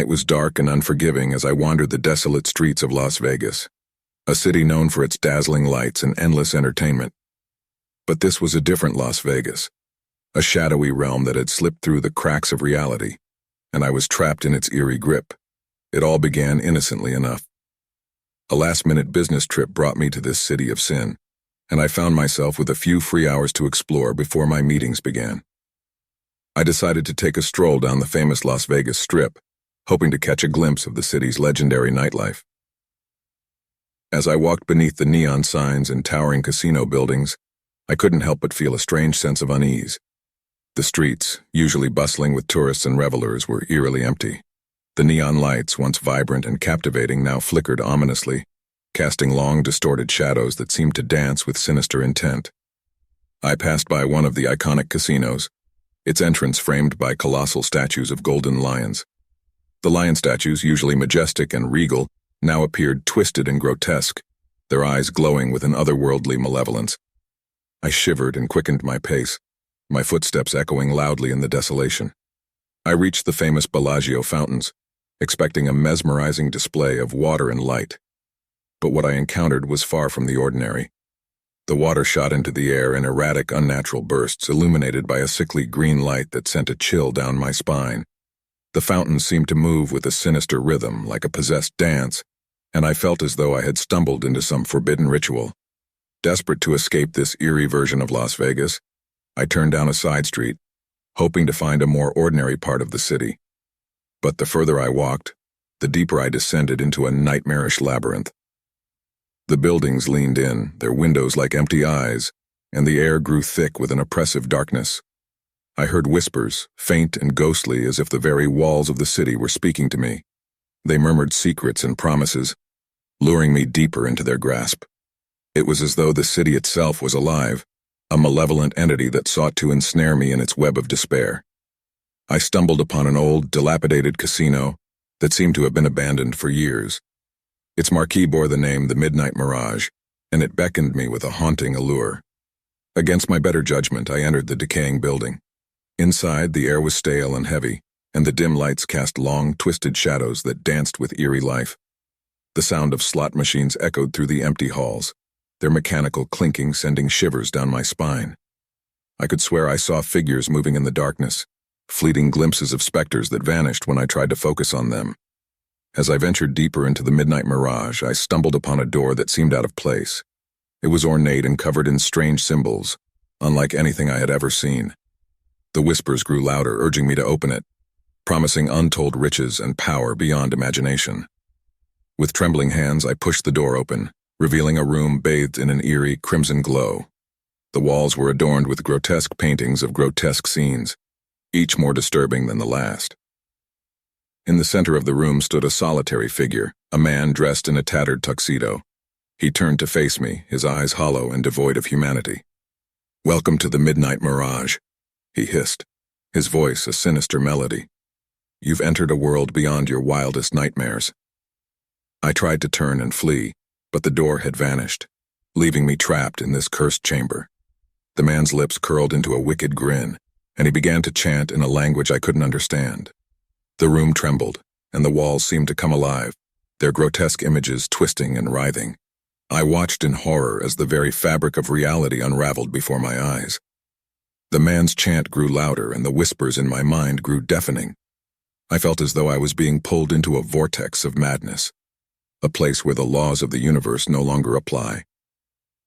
night was dark and unforgiving as I wandered the desolate streets of Las Vegas, a city known for its dazzling lights and endless entertainment. But this was a different Las Vegas, a shadowy realm that had slipped through the cracks of reality, and I was trapped in its eerie grip. It all began innocently enough. A last-minute business trip brought me to this city of sin, and I found myself with a few free hours to explore before my meetings began. I decided to take a stroll down the famous Las Vegas Strip, hoping to catch a glimpse of the city's legendary nightlife. As I walked beneath the neon signs and towering casino buildings, I couldn't help but feel a strange sense of unease. The streets, usually bustling with tourists and revelers, were eerily empty. The neon lights, once vibrant and captivating, now flickered ominously, casting long, distorted shadows that seemed to dance with sinister intent. I passed by one of the iconic casinos, its entrance framed by colossal statues of golden lions. The lion statues, usually majestic and regal, now appeared twisted and grotesque, their eyes glowing with an otherworldly malevolence. I shivered and quickened my pace, my footsteps echoing loudly in the desolation. I reached the famous Bellagio fountains, expecting a mesmerizing display of water and light. But what I encountered was far from the ordinary. The water shot into the air in erratic, unnatural bursts, illuminated by a sickly green light that sent a chill down my spine. The fountains seemed to move with a sinister rhythm, like a possessed dance, and I felt as though I had stumbled into some forbidden ritual. Desperate to escape this eerie version of Las Vegas, I turned down a side street, hoping to find a more ordinary part of the city. But the further I walked, the deeper I descended into a nightmarish labyrinth. The buildings leaned in, their windows like empty eyes, and the air grew thick with an oppressive darkness. I heard whispers, faint and ghostly, as if the very walls of the city were speaking to me. They murmured secrets and promises, luring me deeper into their grasp. It was as though the city itself was alive, a malevolent entity that sought to ensnare me in its web of despair. I stumbled upon an old, dilapidated casino that seemed to have been abandoned for years. Its marquee bore the name The Midnight Mirage, and it beckoned me with a haunting allure. Against my better judgment, I entered the decaying building. Inside, the air was stale and heavy, and the dim lights cast long, twisted shadows that danced with eerie life. The sound of slot machines echoed through the empty halls, their mechanical clinking sending shivers down my spine. I could swear I saw figures moving in the darkness, fleeting glimpses of specters that vanished when I tried to focus on them. As I ventured deeper into the midnight mirage, I stumbled upon a door that seemed out of place. It was ornate and covered in strange symbols, unlike anything I had ever seen. The whispers grew louder, urging me to open it, promising untold riches and power beyond imagination. With trembling hands, I pushed the door open, revealing a room bathed in an eerie, crimson glow. The walls were adorned with grotesque paintings of grotesque scenes, each more disturbing than the last. In the center of the room stood a solitary figure, a man dressed in a tattered tuxedo. He turned to face me, his eyes hollow and devoid of humanity. "Welcome to the Midnight Mirage," he hissed, his voice a sinister melody. "You've entered a world beyond your wildest nightmares." I tried to turn and flee, but the door had vanished, leaving me trapped in this cursed chamber. The man's lips curled into a wicked grin, and he began to chant in a language I couldn't understand. The room trembled, and the walls seemed to come alive, their grotesque images twisting and writhing. I watched in horror as the very fabric of reality unraveled before my eyes. The man's chant grew louder, and the whispers in my mind grew deafening. I felt as though I was being pulled into a vortex of madness, a place where the laws of the universe no longer apply.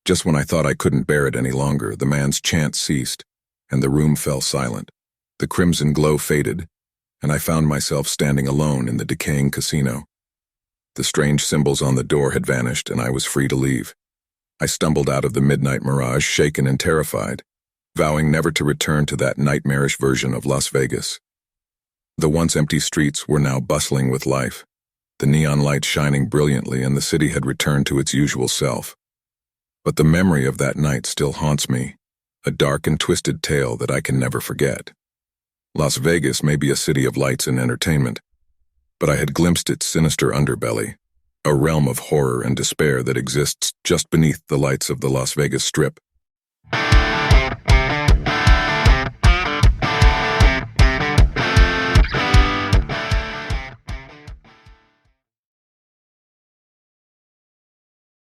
Just when I thought I couldn't bear it any longer, the man's chant ceased, and the room fell silent. The crimson glow faded, and I found myself standing alone in the decaying casino. The strange symbols on the door had vanished, and I was free to leave. I stumbled out of the midnight mirage, shaken and terrified, vowing never to return to that nightmarish version of Las Vegas. The once empty streets were now bustling with life, the neon lights shining brilliantly, and the city had returned to its usual self. But the memory of that night still haunts me, a dark and twisted tale that I can never forget. Las Vegas may be a city of lights and entertainment, but I had glimpsed its sinister underbelly, a realm of horror and despair that exists just beneath the lights of the Las Vegas Strip.